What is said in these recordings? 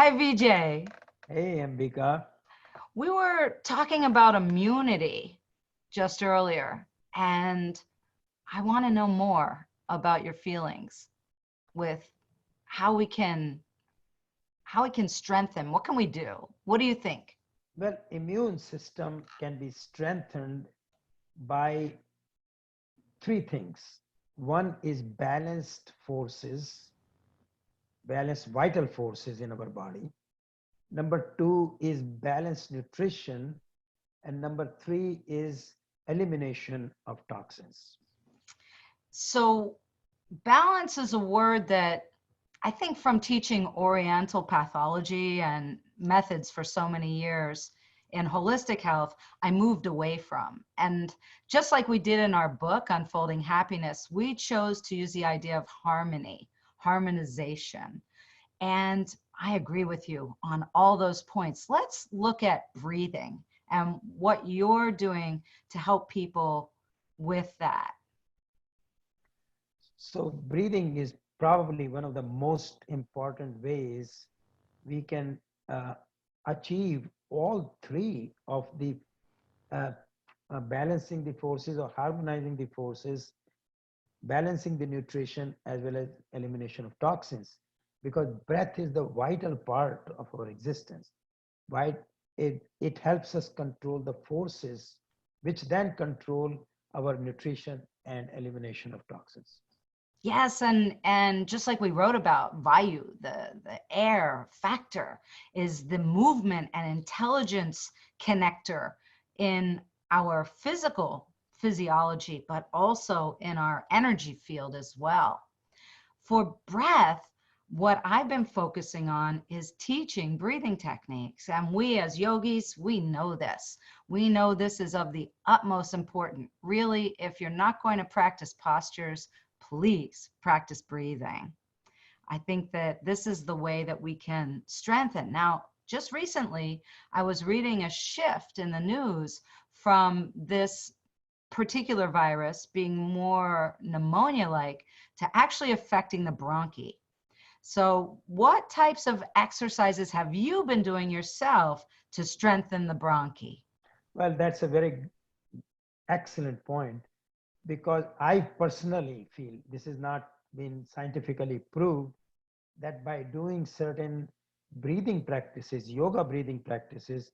Hi, VJ. Hey, Ambika. We were talking about immunity just earlier, and I want to know more about your feelings with how we can how we can strengthen. What can we do? What do you think? Well, immune system can be strengthened by three things. One is balanced vital forces in our body. Number two is balanced nutrition. And number three is elimination of toxins. So, balance is a word that I think from teaching Oriental pathology and methods for so many years in holistic health, I moved away from. And just like we did in our book, Unfolding Happiness, we chose to use the idea of harmony, harmonization. And I agree with you on all those points. Let's look at breathing and what you're doing to help people with that. So breathing is probably one of the most important ways we can uh, achieve all three of the uh, balancing the forces or harmonizing the forces, balancing the nutrition as well as elimination of toxins, because breath is the vital part of our existence. Right? It helps us control the forces which then control our nutrition and elimination of toxins. Yes, and just like we wrote about, Vayu, the air factor, is the movement and intelligence connector in our physical physiology, but also in our energy field as well. For breath, what I've been focusing on is teaching breathing techniques. And we as yogis, we know this. We know this is of the utmost importance. Really, if you're not going to practice postures, please practice breathing. I think that this is the way that we can strengthen. Now, just recently, I was reading a shift in the news from this particular virus being more pneumonia-like to actually affecting the bronchi. So what types of exercises have you been doing yourself to strengthen the bronchi? Well, that's a very excellent point because I personally feel this has not been scientifically proved that by doing certain breathing practices, yoga breathing practices,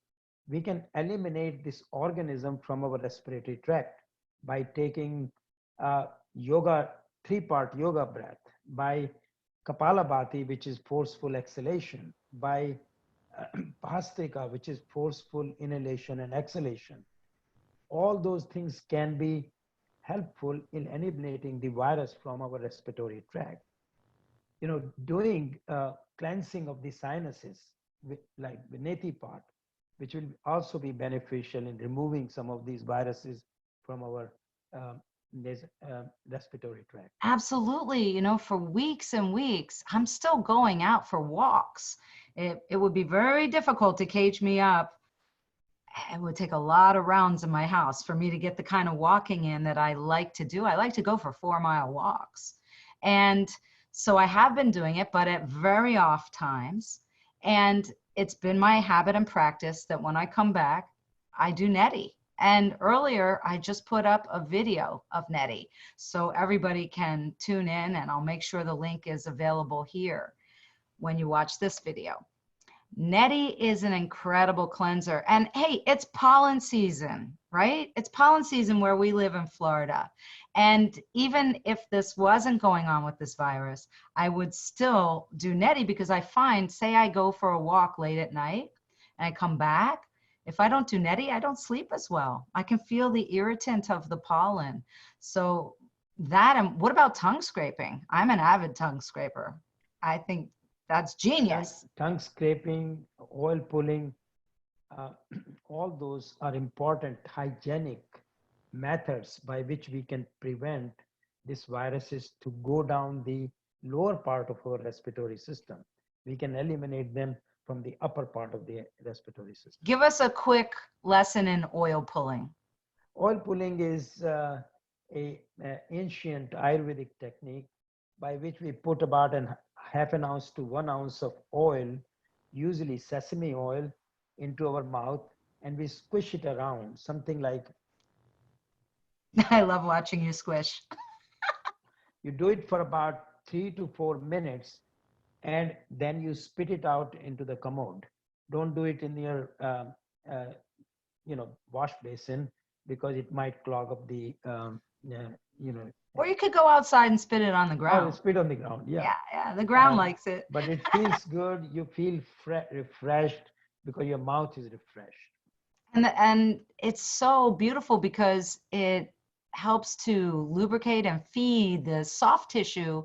we can eliminate this organism from our respiratory tract by taking yoga, three-part yoga breath, by Kapalabhati, which is forceful exhalation, by Bhastrika, which is forceful inhalation and exhalation. All those things can be helpful in eliminating the virus from our respiratory tract. Doing cleansing of the sinuses with like the Neti part, which will also be beneficial in removing some of these viruses from our um, respiratory tract. Absolutely. For weeks and weeks, I'm still going out for walks. It would be very difficult to cage me up. It would take a lot of rounds in my house for me to get the kind of walking in that I like to do. I like to go for 4-mile walks. And so I have been doing it, but at very off times. And it's been my habit and practice that when I come back, I do neti. And earlier, I just put up a video of neti so everybody can tune in, and I'll make sure the link is available here when you watch this video. Neti is an incredible cleanser. And hey, it's pollen season, right? It's pollen season where we live in Florida. And even if this wasn't going on with this virus, I would still do neti because I find, say I go for a walk late at night and I come back, if I don't do neti, I don't sleep as well. I can feel the irritant of the pollen. So that, and what about tongue scraping? I'm an avid tongue scraper. I think that's genius. Tongue scraping, oil pulling, uh, all those are important hygienic methods by which we can prevent these viruses to go down the lower part of our respiratory system. We can eliminate them from the upper part of the respiratory system. Give us a quick lesson in oil pulling. Oil pulling is a ancient Ayurvedic technique by which we put about half an ounce to 1 ounce of oil usually sesame oil into our mouth and we squish it around, something like I love watching you squish. you do it for about 3 to 4 minutes and then you spit it out into the commode. Don't do it in your uh, wash basin because it might clog up the you know Or you could go outside and spit it on the or ground. spit on the ground. Yeah. Yeah, yeah, the ground uh, likes it. but it feels good. You feel refreshed because your mouth is refreshed. And it's so beautiful because it helps to lubricate and feed the soft tissue.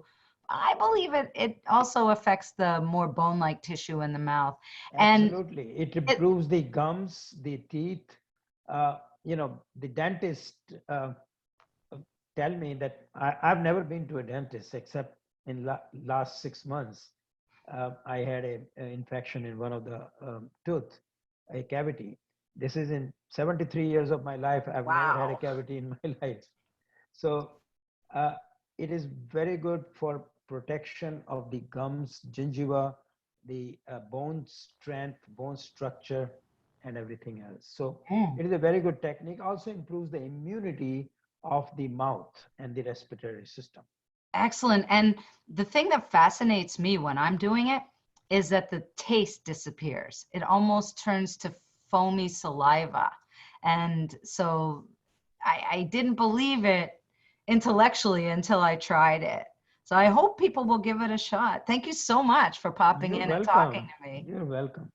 I believe it also affects the more bone-like tissue in the mouth. And Absolutely. It it improves the gums, the teeth. The dentist tell me that I've never been to a dentist except in last 6 months. I had a infection in one of the tooth, a cavity. This is in 73 years of my life. I've never had a wow. cavity in my life. So uh, it is very good for protection of the gums, gingiva, the bone strength, bone structure, and everything else. So Mm. it is a very good technique. Also improves the immunity of the mouth and the respiratory system. Excellent. And the thing that fascinates me when I'm doing it is that the taste disappears. It almost turns to foamy saliva. And so I didn't believe it intellectually until I tried it. So I hope people will give it a shot. Thank you so much for popping You're in and talking welcome. to me. You're welcome.